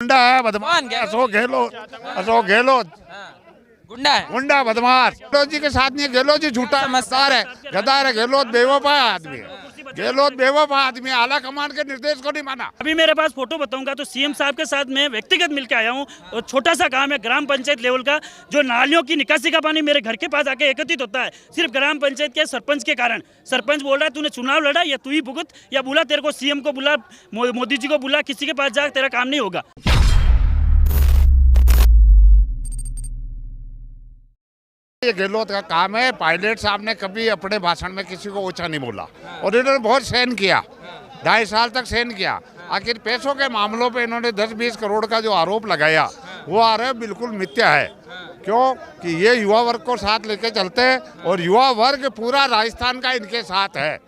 गुंडा है, बदमाश। अशोक गहलोत गुंडा है। गुंडा बदमाश। गहलोत जी के साथ नहीं है। गहलोत जी झूठा समझदार है, गद्दार है। गहलोत बेवफा आदमी है। गहलोत बेवफा आदमी, आला कमान के निर्देश को नहीं माना। अभी मेरे पास फोटो बताऊंगा तो सीएम साहब के साथ मैं व्यक्तिगत मिलकर आया हूँ। और छोटा सा काम है ग्राम पंचायत लेवल का, जो नालियों की निकासी का पानी मेरे घर के पास आके एकत्रित होता है सिर्फ ग्राम पंचायत के सरपंच के कारण। सरपंच बोल रहा है तूने चुनाव लड़ा या तू ही भुगत, या बुला तेरे को सीएम को बुला, मोदी जी को बुला, किसी के पास जा, तेरा काम नहीं होगा। ये गहलोत का काम है। पायलट साहब ने कभी अपने भाषण में किसी को ऊंचा नहीं बोला और इन्होंने बहुत सहन किया, 2.5 साल तक सहन किया। आखिर पैसों के मामलों पे इन्होंने 10-20 करोड़ का जो आरोप लगाया वो आरोप बिल्कुल मिथ्या है। क्यों कि ये युवा वर्ग को साथ लेके चलते हैं और युवा वर्ग पूरा राजस्थान का इनके साथ है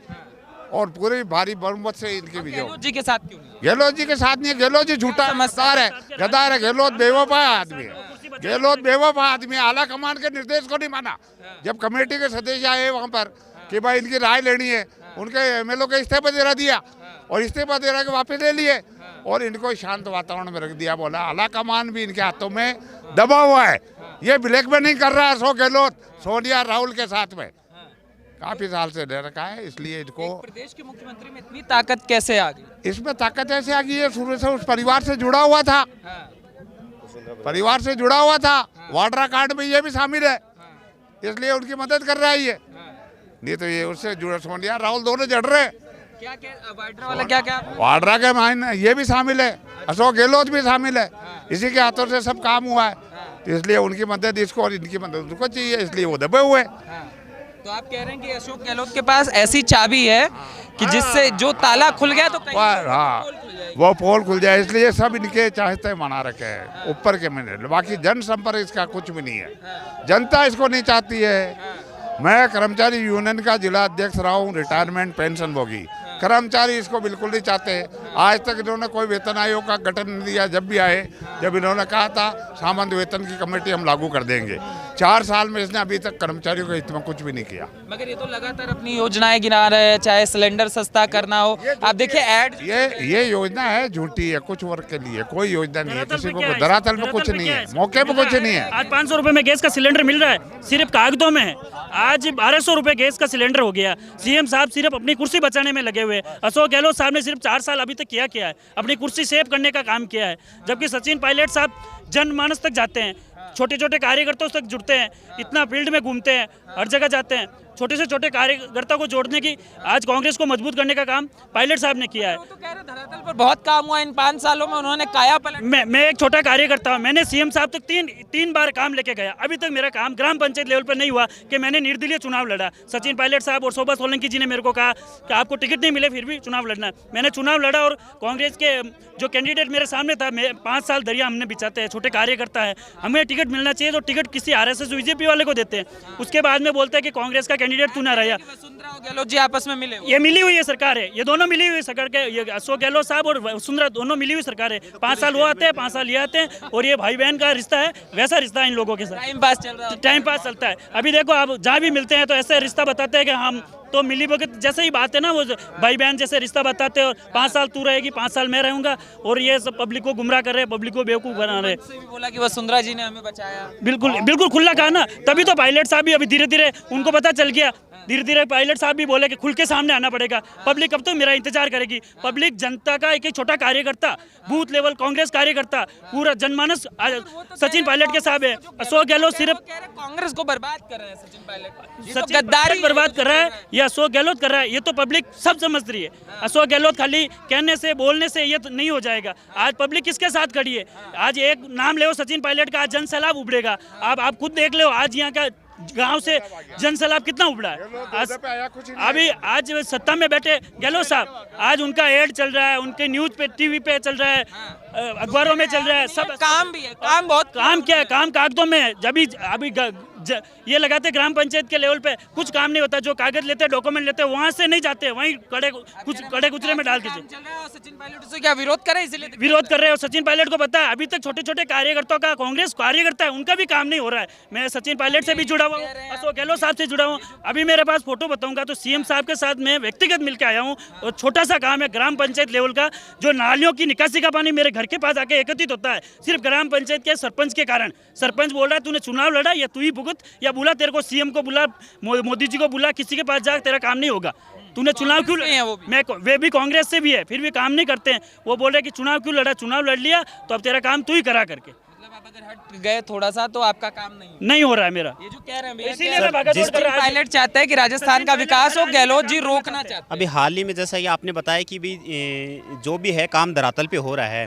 और पूरी भारी बहुमत से इनकी विजय। गहलोत जी के साथ क्यों नहीं? गहलोत जी के साथ नहीं है। गहलोत जी झूठा समझदार है, गद्दार है। गहलोत बेवफा आदमी है। गहलोत बेवफा आदमी, आला कमान के निर्देश को नहीं माना। जब कमेटी के सदस्य आए वहाँ पर कि भाई इनकी राय लेनी है, उनके एमएलए को इस्तीफा दे दिया और इस्तीफा दे के वापस ले लिए और इनको शांत वातावरण में रख दिया। बोला आला कमान भी इनके हाथों में दबा हुआ है। ये ब्लैकमेलिंग कर रहा है अशोक गहलोत सोनिया राहुल के साथ में, काफी साल से दे रखा है। इसलिए इनको प्रदेश के मुख्यमंत्री में इतनी ताकत कैसे आ गई? इसमें ताकत ऐसे आ गई है, शुरू से उस परिवार से जुड़ा हुआ था, परिवार से जुड़ा हुआ था। वाड्रा कार्ड में ये भी शामिल है, इसलिए उनकी मदद कर रहा है ये। नहीं तो ये उससे जुड़ा, सोनिया राहुल दोनों जड़ रहे। क्या वाड्रा वाला क्या वाड्रा के मायने ये भी शामिल है, अशोक गहलोत भी शामिल है। इसी के हाथों से सब काम हुआ है, तो इसलिए उनकी मदद इसको और इनकी मदद उनको चाहिए, इसलिए वो दबे हुए। तो आप कह रहे हैं कि अशोक गहलोत के पास ऐसी चाबी है कि जिससे जो ताला खुल गया तो हाँ वो पोल खुल जाए, इसलिए सब इनके चाहते मना रखे हैं ऊपर के मैंने। बाकी जनसंपर्क इसका कुछ भी नहीं है, जनता इसको नहीं चाहती है। मैं कर्मचारी यूनियन का जिला अध्यक्ष रहा हूँ, रिटायरमेंट पेंशन भोगी। कर्मचारी इसको बिल्कुल नहीं चाहते। आज तक इन्होंने कोई वेतन आयोग का गठन नहीं दिया। जब भी आए, जब इन्होंने कहा था सामान्य वेतन की कमेटी हम लागू कर देंगे, 4 साल में इसने अभी तक कर्मचारियों के हित में कुछ भी नहीं किया। मगर ये तो लगातार अपनी योजनाएं गिना रहे हैं, चाहे सिलेंडर सस्ता करना हो। आप देखिए ऐड, ये योजना है झूठी है, कुछ वर्ग के लिए कोई योजना नहीं है। किसी को धरातल पे कुछ नहीं है, मौके पे कुछ नहीं है। आज 500 रुपए में गैस का सिलेंडर मिल रहा है, सिर्फ कागजों में है। आज 1200 रुपए गैस का सिलेंडर हो गया। सीएम साहब सिर्फ अपनी कुर्सी बचाने में लगे हुए। अशोक गहलोत साहब ने सिर्फ 4 साल अभी तक क्या है, अपनी कुर्सी सेव करने का काम किया है। जबकि सचिन पायलट साहब जनमानस तक जाते हैं, छोटे छोटे कार्यकर्ताओं तक जुड़ते हैं, इतना फील्ड में घूमते हैं, हर जगह जाते हैं। छोटे से छोटे कार्यकर्ता को जोड़ने की, आज कांग्रेस को मजबूत करने का काम पायलट साहब ने किया है। तो कह रहे धरातल पर बहुत काम हुआ इन 5 सालों में, उन्होंने काया पलट। मैं एक छोटा कार्यकर्ता हूँ, मैंने सीएम साहब तक तीन बार काम लेके गया। अभी तक मेरा काम ग्राम पंचायत लेवल पर नहीं हुआ कि मैंने निर्दलीय चुनाव लड़ा। सचिन पायलट साहब और शोभा सोलंकी जी ने मेरे को कहा कि आपको टिकट नहीं मिले फिर भी चुनाव लड़ना। मैंने चुनाव लड़ा और कांग्रेस के जो कैंडिडेट मेरे सामने था, 5 साल दरिया हमने बिछाते हैं, छोटे कार्यकर्ता है, हमें टिकट मिलना चाहिए तो टिकट किसी आरएसएस बीजेपी वाले को देते हैं। उसके बाद में बोलते हैं कि कांग्रेस का कैंडिडेट तू ना रहा। वसुंधरा और गहलोत जी आपस में मिले, ये मिली हुई है सरकार है, ये दोनों मिली हुई सरकार के, ये अशोक गहलोत साहब और वसुंधरा दोनों मिली हुई सरकार है। 5 साल वो आते हैं, 5 साल ये आते हैं, और ये भाई बहन का रिश्ता है, वैसा रिश्ता है इन लोगों के साथ। टाइम पास चल रहा है, टाइम पास चलता है। अभी देखो आप जहाँ भी मिलते हैं तो ऐसे रिश्ता बताते हैं कि हम तो मिली भगत जैसे ही बात है ना, वो भाई बहन जैसे रिश्ता बताते हैं। और 5 साल तू रहेगी, 5 साल मैं रहूंगा, और ये सब पब्लिक को गुमराह कर रहे हैं, पब्लिक को बेवकूफ बना रहे हैं। भी बोला कि वसुंधरा जी ने हमें बचाया। बिल्कुल खुला कहा ना, तभी तो पायलट साहब भी अभी धीरे धीरे उनको पता चल गया। धीरे धीरे पायलट साहब भी बोले कि खुल के सामने आना पड़ेगा। पब्लिक अब तो मेरा इंतजार करेगी। पब्लिक जनता का एक छोटा कार्यकर्ता, बूथ लेवल कांग्रेस कार्यकर्ता, पूरा जनमानस सचिन पायलट के साहब है। अशोक गहलोत सिर्फ कांग्रेस को बर्बाद कर रहे हैं। सचिन पायलट सचिन गद्दारी बर्बाद कर रहा है या अशोक गहलोत कर रहा है, ये तो पब्लिक सब समझ रही है। अशोक गहलोत खाली कहने से, बोलने से ये तो नहीं हो जाएगा। आज पब्लिक किसके साथ खड़ी है? आज एक नाम ले सचिन पायलट का, आज जन सैलाब उभरेगा। आप खुद देख लो, आज यहाँ का गांव से जन सैलाब कितना उभरा है। अभी आज सत्ता में बैठे गहलोत साहब, आज उनका एड चल रहा है, उनके न्यूज पे, टीवी पे चल रहा है, अखबारों में चल रहा है। सब काम भी है, काम बहुत काम क्या है, काम कागजों में है। जब अभी ये लगाते ग्राम पंचायत के लेवल पे, कुछ काम नहीं होता। जो कागज लेते हैं, डॉक्यूमेंट लेते हैं, वहाँ से नहीं जाते, वहीं कड़े कुचरे में डाल दीजिए। चल रहा है और सचिन पायलट उससे क्या विरोध करे, इसलिए विरोध कर रहे हैं। और सचिन पायलट को पता है, अभी तक छोटे छोटे कार्यकर्ताओं का, कांग्रेस कार्यकर्ता है, उनका भी काम नहीं हो रहा है। मैं सचिन पायलट से भी जुड़ा हुआ हूँ, अशोक गहलोत साहब से जुड़ा हूँ। अभी मेरे पास फोटो बताऊंगा तो सीएम साहब के साथ मैं व्यक्तिगत मिलकर आया हूँ। और छोटा सा काम है ग्राम पंचायत लेवल का, जो नालियों की निकासी का पानी मेरे घर के पास आके एकत्रित होता है, सिर्फ ग्राम पंचायत के सरपंच के कारण। सरपंच बोल रहा है तूने चुनाव लड़ा, या तू ही भुगत, या बोला तेरे को सीएम को बुला, मोदी जी को बुला, किसी के पास जा, तेरा काम नहीं होगा। तूने चुनाव क्यों लड़ा? वे भी कांग्रेस से भी है, फिर भी काम नहीं करते हैं। वो बोल रहे कि चुनाव क्यों लड़ा, चुनाव लड़ लिया तो अब तेरा काम तू ही करा करके। मतलब आप अगर हट गए थोड़ा सा तो आपका काम नहीं हो रहा है मेरा। ये जो कह रहे हैं भैया, इसीलिए मैं भागा दौड़ कर रहा हूं। पायलट चाहता है कि राजस्थान का विकास हो, गहलोत जी रोकना चाहते हैं। अभी हाल ही में जैसा कि आपने बताया कि भी जो भी है काम धरातल पे हो रहा है।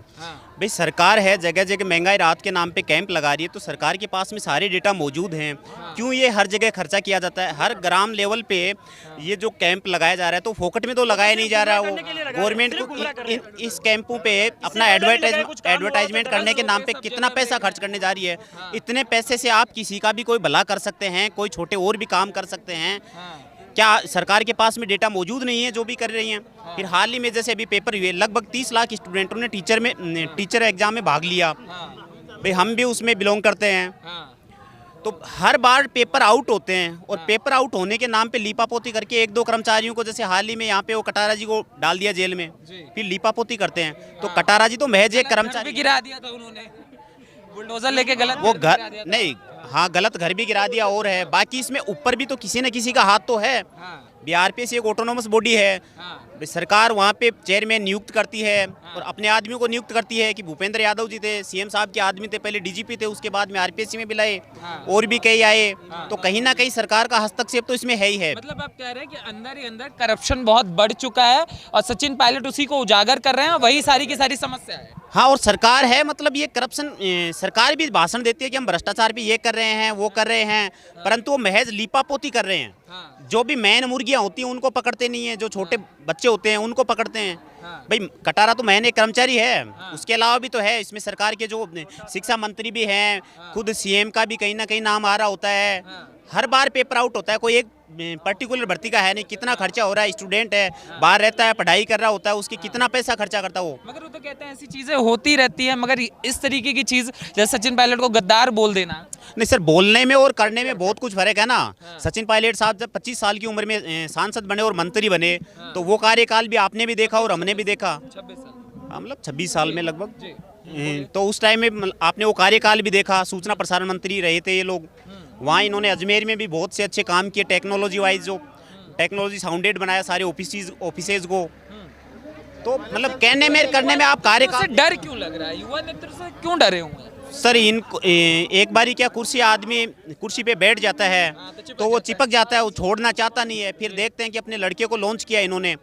भाई सरकार है, जगह जगह महंगाई राहत के नाम पे कैंप लगा रही है, तो सरकार के पास में सारे डेटा मौजूद हैं। क्यों ये हर जगह खर्चा किया जाता है? हर ग्राम लेवल पे ये जो कैंप लगाया जा रहा है तो फोकट में तो लगाया नहीं जा रहा। वो गवर्नमेंट को इस कैंपों पे अपना एडवर्टाइजमेंट करने के नाम पे कितना पैसा खर्च करने जा रही है। इतने पैसे से आप किसी का भी कोई भला कर सकते हैं, कोई छोटे और भी काम कर सकते हैं। क्या सरकार के पास में डेटा मौजूद नहीं है जो भी कर रही हैं? फिर हाल ही में जैसे अभी पेपर हुए, लगभग 30 लाख स्टूडेंटों ने टीचर एग्जाम में भाग लिया। भाई हम भी उसमें बिलोंग करते हैं। तो हर बार पेपर आउट होते हैं, और पेपर आउट होने के नाम पे लीपापोती करके 1-2 कर्मचारियों को, जैसे हाल ही में यहाँ पे वो कटारा जी को डाल दिया जेल में, फिर लीपापोती करते हैं। तो कटारा जी तो महज एक कर्मचारी, गिरा दिया था उन्होंने, बुलडोजर लेके गलत वो घर नहीं, हाँ गलत घर भी गिरा दिया और है। बाकी इसमें ऊपर भी तो किसी न किसी का हाथ तो है। बीआरपीएस एक ऑटोनोमस बॉडी है। सरकार वहाँ पे चेयरमैन नियुक्त करती है और अपने आदमियों को नियुक्त करती है। कि भूपेंद्र यादव जी थे, सीएम साहब के आदमी थे, पहले डीजीपी थे, उसके बाद में आरपीएससी में भी लाए, और भी कई आए। तो कहीं ना कहीं सरकार का हस्तक्षेप तो इसमें है ही है। मतलब आप कह रहे हैं कि अंदर ही अंदर करप्शन बहुत बढ़ चुका है और सचिन पायलट उसी को उजागर कर रहे हैं, और वही सारी की सारी समस्या है। हाँ, और सरकार है, मतलब ये करप्शन, सरकार भी भाषण देती है कि हम भ्रष्टाचार भी ये कर रहे हैं, वो कर रहे हैं, परंतु वो महज लीपापोती कर रहे हैं। जो भी मैन मुर्गियां होती हैं उनको पकड़ते नहीं है, जो छोटे बच्चे होते हैं उनको पकड़ते हैं। भाई कटारा तो मैंने कर्मचारी है, उसके अलावा भी तो है इसमें सरकार के जो शिक्षा मंत्री भी हैं, खुद सीएम का भी कहीं ना कहीं नाम आ रहा होता है। हर बार पेपर आउट होता है, कोई एक पर्टिकुलर भर्ती का है नहीं। कितना खर्चा हो रहा है, स्टूडेंट है, बाहर रहता है, पढ़ाई कर रहा होता है, उसकी कितना पैसा खर्चा करता है वो। मगर वो तो कहते हैं ऐसी चीजें होती रहती है, मगर इस तरीके की चीज जैसे सचिन पायलट को गद्दार बोल देना, नहीं सर, बोलने में और करने में बहुत कुछ फर्क है ना। सचिन पायलट साहब जब 25 साल की उम्र में सांसद बने और मंत्री बने, तो वो कार्यकाल भी आपने भी देखा और हमने भी देखा। 26 साल, मतलब 26 साल में लगभग। तो उस टाइम में आपने वो कार्यकाल भी देखा, सूचना प्रसारण मंत्री रहे थे ये लोग। वहाँ इन्होंने अजमेर में भी बहुत से अच्छे काम किए, टेक्नोलॉजी वाइज, जो टेक्नोलॉजी साउंडेड बनाया सारे ऑफिसेज को। तो मतलब कहने में करने में आप कार्यकाल। डर क्यों लग रहा है? युवा नेतृत्व से क्यों डरे हुए हैं सर? इनको एक बारी क्या, आदमी कुर्सी पे बैठ जाता है तो वो चिपक जाता है, वो छोड़ना चाहता नहीं है। फिर देखते हैं कि अपने लड़के को लॉन्च किया इन्होंने।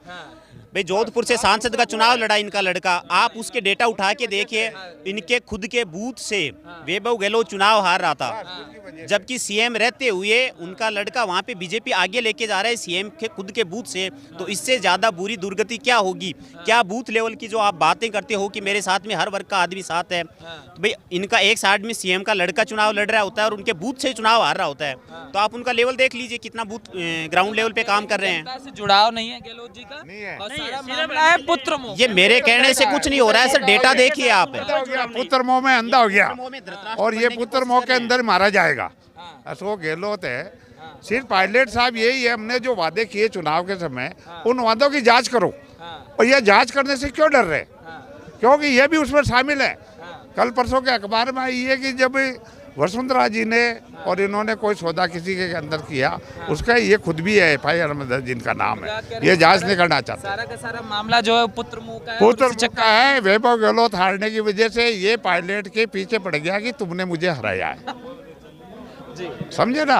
भाई जोधपुर से सांसद का चुनाव लड़ा इनका लड़का, आप उसके डेटा उठा के देखिए, इनके खुद के बूथ से वैभव गहलोत चुनाव हार रहा था, जबकि सीएम रहते हुए उनका लड़का वहाँ पे बीजेपी आगे लेके जा रहा है सीएम के खुद के बूथ से। तो इससे ज़्यादा बुरी दुर्गति क्या होगी? क्या बूथ लेवल की जो आप बातें करते हो कि मेरे साथ में हर वर्ग का आदमी साथ है, तो भाई इनका एक साइड में सीएम का लड़का चुनाव लड़ रहा होता है और उनके बूथ से चुनाव हार रहा होता है। तो आप उनका लेवल देख लीजिए, कितना बूथ ग्राउंड लेवल पे काम कर रहे हैं। जुड़ाव नहीं है गहलोत जी का, नहीं है। सारा मामला है पुत्र मोह। ये मेरे कहने से कुछ नहीं हो रहा है सर, डेटा देखिए आप। पुत्र मोह में अंधा हो गया, और ये पुत्र मोह के अंदर मारा जाएगा। अशोक गहलोत है, सिर्फ पायलट साहब यही है, हमने जो वादे किए चुनाव के समय, उन वादों की जांच करो। और ये जांच करने से क्यों डर रहे? क्योंकि ये भी उसमें शामिल है। कल परसों के अखबार में आई है कि जब वसुंधरा जी ने और इन्होंने कोई सौदा किसी के अंदर किया, उसका ये खुद भी है FIR में जिनका नाम है, ये जांच नहीं करना चाहते। सारा का सारा मामला जो है पुत्र मोह का है, पुत्र मोह का है। वैभव गहलोत हारने की वजह से ये पायलट के पीछे पड़ गया कि तुमने मुझे हराया है, समझे ना।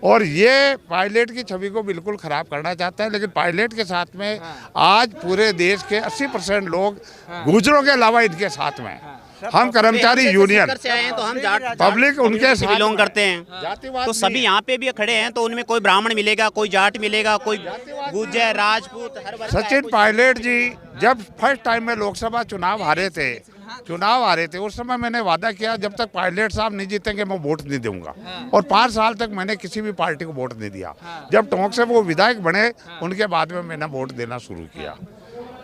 और ये पायलट की छवि को बिल्कुल खराब करना चाहता है। लेकिन पायलट के साथ में आज पूरे देश के 80% लोग गुजरों के अलावा इनके साथ में हैं। हम कर्मचारी यूनियन तो हम पब्लिक उनके साथ बिलोंग करते हैं, तो सभी यहाँ पे भी खड़े हैं। तो उनमें कोई ब्राह्मण मिलेगा, कोई जाट मिलेगा, कोई गुर्जर, राजपूत, हर वर्ग का सचिन पायलट जी जब फर्स्ट टाइम में लोकसभा चुनाव हारे थे, चुनाव आ रहे थे, उस समय मैंने वादा किया जब तक पायलट साहब नहीं जीतेंगे मैं वोट नहीं दूंगा। और 5 साल तक मैंने किसी भी पार्टी को वोट नहीं दिया। जब टोंक से वो विधायक बने उनके बाद में मैंने वोट देना शुरू किया।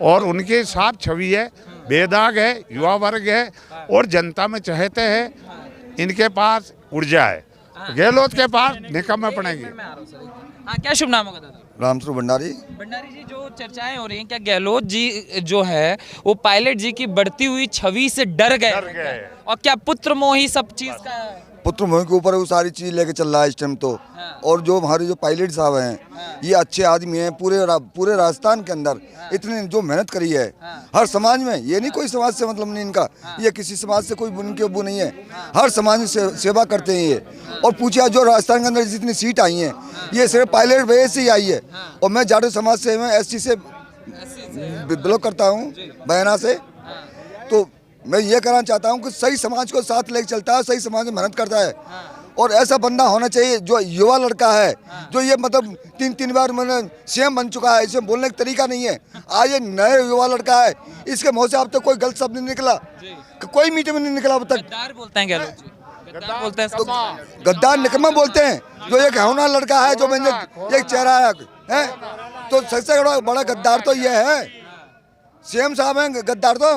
और उनकी साफ छवि है, बेदाग है, युवा वर्ग है और जनता में चहेते हैं। इनके पास ऊर्जा है, गहलोत के पास निकम्मे पड़ेंगे। हाँ, क्या शुभ नाम होगा दादा? रामस्वरूप भंडारी। भंडारी जी, जो चर्चाएं हो रही हैं, क्या गहलोत जी जो है वो पायलट जी की बढ़ती हुई छवि से डर गए और क्या पुत्र मोही सब चीज का पुत्र मोह के ऊपर वो सारी चीज लेके चल रहा है इस टाइम तो। और जो हमारे जो पायलट साहब हैं ये अच्छे आदमी हैं। पूरे राजस्थान के अंदर इतनी जो मेहनत करी है हर समाज में, ये नहीं कोई समाज से मतलब नहीं इनका, ये किसी समाज से कोई उनके वो नहीं है, हर समाज में सेवा करते हैं ये। और पूछा जो राजस्थान के अंदर जितनी सीट आई हैं ये सिर्फ पायलट वजह से ही आई है। और मैं जाटो समाज से, मैं SC से बिलोंग करता हूँ, बहना से। तो मैं ये कहना चाहता हूँ कि सही समाज को साथ लेके चलता है, सही समाज में मेहनत करता है। और ऐसा बंदा होना चाहिए जो युवा लड़का है, जो ये मतलब 3 बार मैंने CM बन चुका है, इसे बोलने का तरीका नहीं है। आज ये नए युवा लड़का है, इसके मुँह से अब तक कोई गलत शब्द नहीं निकला, कोई मीटिंग में नहीं निकला अब तक। गद्दार बोलते हैं गहलोत जी, गद्दार बोलते हैं तो गद्दार निकम्मा बोलते हैं। जो एक होना लड़का है, जो मैंने एक चेहरा है, तो सबसे बड़ा गद्दार तो ये है, CM साहब हैं गद्दार। तो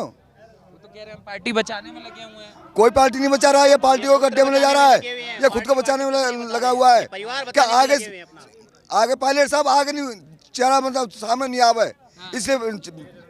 कह रहे हैं पार्टी बचाने में लगे हुए हैं। कोई पार्टी नहीं बचा रहा है, ये पार्टी को गड्ढे में ले जा रहा है, ये खुद को बचाने में लगा हुआ है। क्या आगे पायलट साहब आगे नहीं, चेहरा मतलब सामने नहीं आवे, इसलिए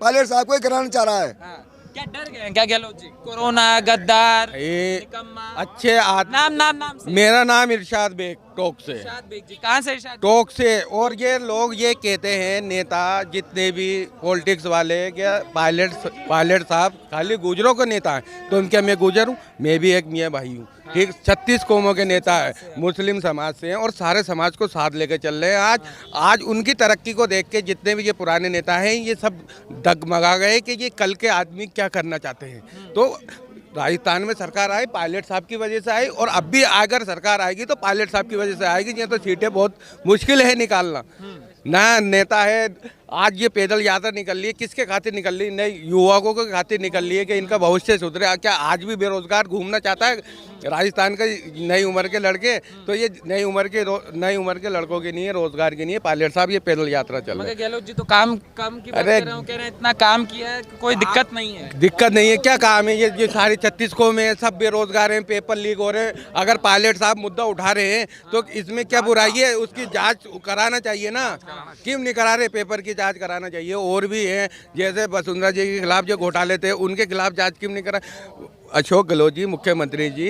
पायलट साहब को ही कराना चाह रहा है। क्या डर गए हैं क्या गहलोत जी? कोरोना, गद्दार, निकम्मा, अच्छे नाम से। मेरा नाम इरशाद बेग, टोक से। इरशाद बेग जी, कहाँ से इरशाद? टोक से। और ये लोग ये कहते हैं नेता जितने भी पॉलिटिक्स वाले क्या पायलट साहब खाली गुजरों के नेता हैं। तो क्या मैं गुजर हूँ? मैं भी एक मियाँ भाई हूँ, ठीक। 36 कौमों के नेता है, मुस्लिम समाज से हैं और सारे समाज को साथ लेकर चल रहे हैं। आज उनकी तरक्की को देख के जितने भी ये पुराने नेता हैं ये सब डगमगा गए कि ये कल के आदमी क्या करना चाहते हैं। तो राजस्थान में सरकार आई पायलट साहब की वजह से आई, और अब भी अगर सरकार आएगी तो पायलट साहब की वजह से आएगी। ये तो सीटें बहुत मुश्किल है निकालना। नया नेता है, आज ये पैदल यात्रा निकल ली है, किसके खातिर निकल ली? नए युवकों के खातिर निकल ली है कि इनका भविष्य सुधरे। क्या आज भी बेरोजगार घूमना चाहता है राजस्थान का नई उम्र के लड़के? तो ये नई उम्र के लड़कों के लिए, रोजगार के लिए पायलट साहब ये पैदल यात्रा चल रही है। गहलोत जी तो काम की बात कर रहे हो, कह रहे हैं इतना काम किया है, कोई दिक्कत नहीं है। दिक्कत नहीं है, क्या काम है? ये सारे 36 को में सब बेरोजगार हैं, पेपर लीक हो रहे हैं। अगर पायलट साहब मुद्दा उठा रहे हैं तो इसमें क्या बुराई है? उसकी जांच कराना चाहिए ना, क्यों नहीं करा रहे? पेपर की जांच कराना चाहिए। और भी हैं जैसे वसुंधरा जी के खिलाफ जो घोटाले थे उनके खिलाफ जांच क्यों नहीं करा? अशोक गहलोत जी मुख्यमंत्री जी,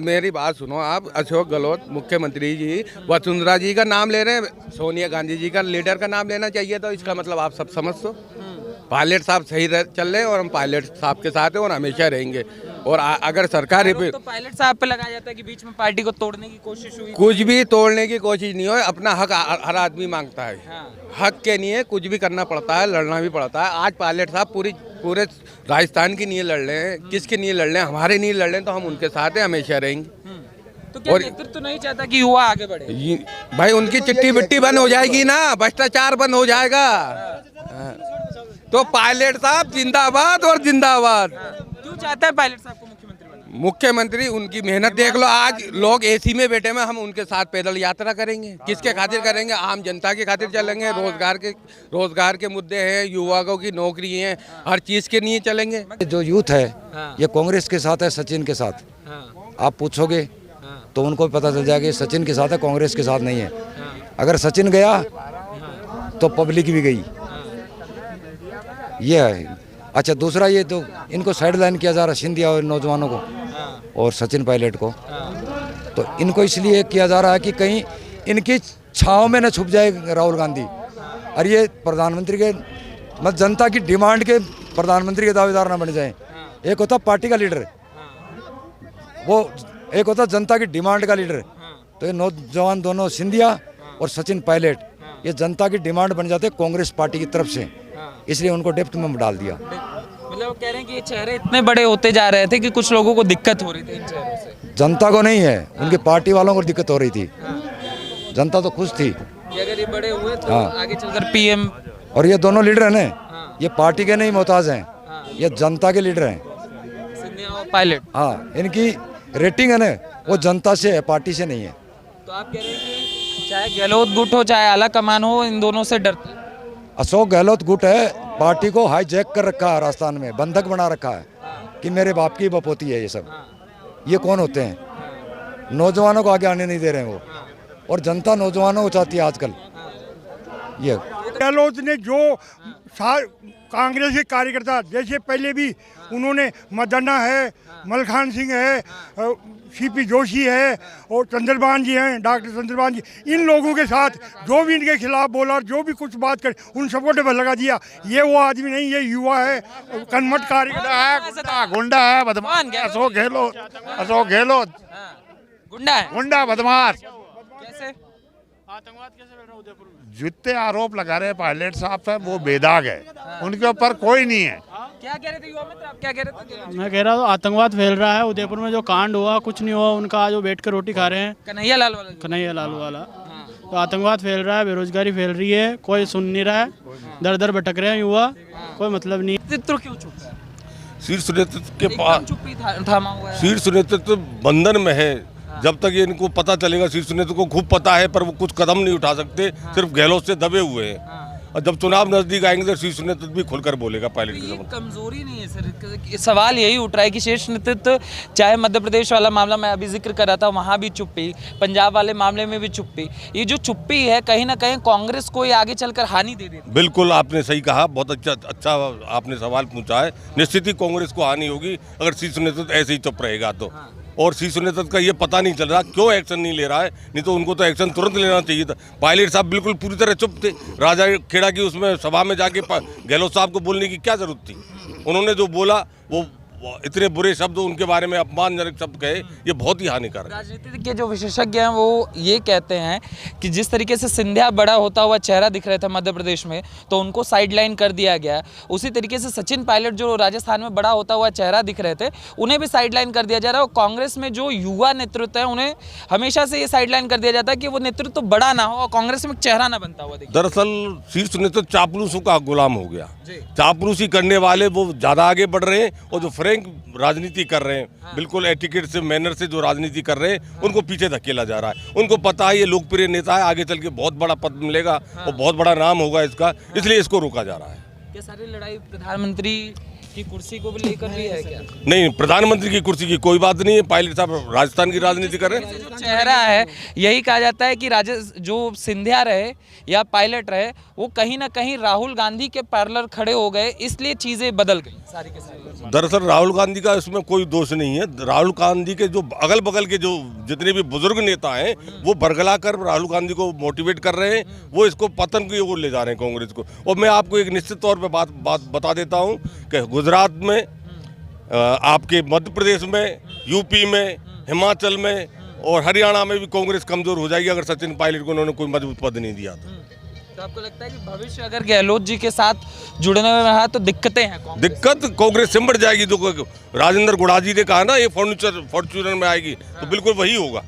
मेरी बात सुनो आप। अशोक गहलोत मुख्यमंत्री जी वसुंधरा जी का नाम ले रहे हैं, सोनिया गांधी जी का लीडर का नाम लेना चाहिए। तो इसका मतलब आप सब समझ दो पायलट साहब सही चल रहे हैं और हम पायलट साहब के साथ हैं और हमेशा रहेंगे। और अगर सरकार तो पायलट साहब पे लगाया जाता है कि बीच में पार्टी को तोड़ने की कोशिश हुई। कुछ भी तोड़ने की कोशिश नहीं हो, अपना हक हर आदमी मांगता है। हक के लिए कुछ भी करना पड़ता है, लड़ना भी पड़ता है। आज पायलट साहब पूरे राजस्थान की लिए लड़ रहे हैं। किसके लिए लड़ रहे हैं? हमारे लिए लड़ रहे हैं, तो हम उनके साथ हैं, हमेशा रहेंगे। तो क्या नेतृत्व तो नहीं चाहता कि युवा आगे बढ़े? भाई उनकी चिट्ठी बिट्टी बंद हो जाएगी ना, भ्रष्टाचार बंद हो जाएगा। तो पायलट साहब जिंदाबाद और जिंदाबाद। क्यों चाहता है पायलट साहब को मुख्यमंत्री बनाना? मुख्यमंत्री उनकी मेहनत देख लो। आज लोग AC में बैठे में, हम उनके साथ पैदल यात्रा करेंगे। किसके खातिर करेंगे? आम जनता के खातिर चलेंगे। रोजगार के मुद्दे हैं, युवाओं की नौकरी है, हर चीज के लिए चलेंगे। जो यूथ है ये कांग्रेस के साथ है, सचिन के साथ। आप पूछोगे तो उनको भी पता चल जाएगा कि सचिन के साथ है, कांग्रेस के साथ नहीं है। अगर सचिन गया तो पब्लिक भी गई, ये है। अच्छा, दूसरा ये तो इनको साइड लाइन किया जा रहा, सिंधिया और नौजवानों को और सचिन पायलट को। तो इनको इसलिए किया जा रहा है कि कहीं इनकी छाव में न छुप जाए राहुल गांधी। और ये प्रधानमंत्री के मतलब जनता की डिमांड के प्रधानमंत्री के दावेदार ना बन जाए। एक होता पार्टी का लीडर, वो एक होता जनता की डिमांड का लीडर। तो ये नौजवान दोनों सिंधिया और सचिन पायलट ये जनता की डिमांड बन जाते कांग्रेस पार्टी की तरफ से, इसलिए उनको डेप्थ में डाल दिया। मतलब वो कह रहे हैं कि ये चेहरे इतने बड़े होते जा रहे थे कि कुछ लोगों को दिक्कत हो रही थी इन चेहरों से। जनता को नहीं है, उनकी पार्टी वालों को दिक्कत हो रही थी। जनता तो खुश थी कि अगर ये बड़े हुए तो आगे चलकर PM। और ये दोनों लीडर है ना, ये पार्टी के नहीं मोहताज हैं, ये जनता के लीडर हैं। सिंधिया और पायलट। हाँ, इनकी रेटिंग है ना वो जनता से है, पार्टी से नहीं है। तो आप कह रहे हैं कि चाहे गहलोत गुट हो चाहे आला कमान हो, इन दोनों से डरते हैं। अशोक गहलोत गुट है, पार्टी को हाईजैक कर रखा है, राजस्थान में बंधक बना रखा है कि मेरे बाप की बपोती है ये सब। ये कौन होते हैं? नौजवानों को आगे आने नहीं दे रहे हैं वो, और जनता नौजवानों को चाहती है आजकल। ये गहलोत ने जो कांग्रेस के कार्यकर्ता, जैसे पहले भी उन्होंने मदन्ना है, मलखान सिंह है, सीपी जोशी है और चंद्रबान जी हैं, डॉक्टर चंद्रबान जी, इन लोगों के साथ जो भी इनके खिलाफ बोला और जो भी कुछ बात करे उन सबको डबल लगा दिया। ये वो आदमी नहीं, ये युवा है, कन्मट कार्यकर्ता है, गुंडा है, बदमाश। अशोक गहलोत, अशोक गहलोत गुंडा है, गुंडा बदमाश। कैसे? जितने आरोप लगा रहे पायलट साहब पे वो बेदाग है, उनके ऊपर कोई नहीं है। क्या कह रहे थे युवा मित्र, आप क्या कह रहे थे? मैं कह रहा हूँ आतंकवाद फैल रहा है उदयपुर में, जो कांड हुआ कुछ नहीं हुआ उनका, जो बैठ कर रोटी खा रहे हैं कन्हैया लाल वाला। कन्हैया लाल वाला, तो आतंकवाद फैल रहा है, बेरोजगारी फैल रही है, कोई सुन नहीं रहा है, दर दर भटक रहे हैं युवा, कोई मतलब नहीं। नेतृत्व क्यों चुप है? शीर्ष नेतृत्व के पास चुप्पी थामा हुआ है। शीर्ष नेतृत्व बंधन में है। जब तक ये इनको पता चलेगा, शीर्ष नेतृत्व को खूब पता है पर वो कुछ कदम नहीं उठा सकते, सिर्फ गहलोत से दबे हुए हैं। और जब चुनाव नजदीक आएंगे तो शीर्ष नेतृत्व भी खुलकर बोलेगा पायलट के ये समझ। कमजोरी नहीं है सर, सवाल यही उठ रहा है कि शीर्ष नेतृत्व, चाहे मध्य प्रदेश वाला मामला मैं अभी जिक्र कर रहा था, वहाँ भी चुप्पी, पंजाब वाले मामले में भी चुप्पी। ये जो चुप्पी है कहीं ना कहीं कांग्रेस को ये आगे चलकर हानि दे देती है। बिल्कुल आपने सही कहा, बहुत अच्छा आपने सवाल पूछा है। निश्चित ही कांग्रेस को हानि होगी अगर शीर्ष नेतृत्व ऐसे ही चुप रहेगा तो। और शीर्ष नेतृत्व का ये पता नहीं चल रहा क्यों एक्शन नहीं ले रहा है, नहीं तो उनको तो एक्शन तुरंत लेना चाहिए था। पायलट साहब बिल्कुल पूरी तरह चुप थे। राजा खेड़ा की उसमें सभा में जाके गहलोत साहब को बोलने की क्या जरूरत थी? उन्होंने जो बोला वो इतने बुरे शब्द उनके बारे में, अपमानजनक शब्द कहे, ये बहुत ही हानिकारक है। राजनीति के जो विशेषज्ञ हैं वो ये कहते हैं कि जिस तरीके से सिंधिया बड़ा होता हुआ चेहरा दिख रहा था मध्य प्रदेश में, तो उनको साइडलाइन कर दिया गया। उसी तरीके से सचिन पायलट जो राजस्थान में बड़ा होता हुआ चेहरा दिख रहे थे, उन्हें भी साइडलाइन कर दिया जा रहा है। और कांग्रेस में जो युवा नेतृत्व है उन्हें हमेशा से ये साइडलाइन कर दिया जाता है कि वो नेतृत्व बड़ा ना हो और कांग्रेस में चेहरा ना बनता हुआ दिखे। दरअसल शीर्ष नेतृत्व चापलूसों का गुलाम हो गया। चापलूसी करने वाले वो ज़्यादा आगे बढ़ रहे हैं, और जो फ्रैंक राजनीति कर रहे हैं, बिल्कुल एटिकेट से, मैनर से जो राजनीति कर रहे हैं, उनको पीछे धकेला जा रहा है। उनको पता है ये लोकप्रिय नेता है, आगे चल के बहुत बड़ा पद मिलेगा और बहुत बड़ा नाम होगा इसका, इसलिए इसको रोका जा रहा है। क्या सारी लड़ाई प्रधानमंत्री की कुर्सी को भी लेकर भी है क्या? नहीं, प्रधानमंत्री की कुर्सी की कोई बात नहीं है। पायलट साहब राजस्थान की राजनीति कर रहे हैं। जो चेहरा है, यही कहा जाता है कि जो सिंधिया रहे या पायलट रहे, वो कहीं ना कहीं राहुल गांधी के पैरेलल खड़े हो गए, इसलिए चीजें बदल गई सारी के सारी। दरअसल राहुल गांधी का इसमें कोई दोष नहीं है। राहुल गांधी के जो अगल बगल के जो जितने भी बुजुर्ग नेता हैं, वो बरगला कर राहुल गांधी को मोटिवेट कर रहे हैं, वो इसको पतन की ओर ले जा रहे हैं कांग्रेस को। और मैं आपको एक निश्चित तौर पर बात बता देता हूँ कि गुजरात में, आपके मध्य प्रदेश में, यूपी में, हिमाचल में और हरियाणा में भी कांग्रेस कमजोर हो जाएगी अगर सचिन पायलट को उन्होंने कोई मजबूत पद नहीं दिया तो आपको लगता है कि भविष्य अगर गहलोत जी के साथ जुड़ने में रहा तो दिक्कतें हैं? दिक्कत कांग्रेस सिमट जाएगी। जो राजेंद्र गुड़ा जी ने कहा ना ये फॉर्च्यूनर में आएगी, तो बिल्कुल वही होगा।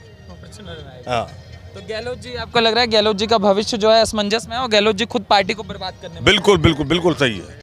हाँ, तो गहलोत जी, आपको लग रहा है गहलोत जी का भविष्य जो है असमंजस में है और गहलोत जी खुद पार्टी को बर्बाद करने में? बिल्कुल बिल्कुल बिल्कुल सही है।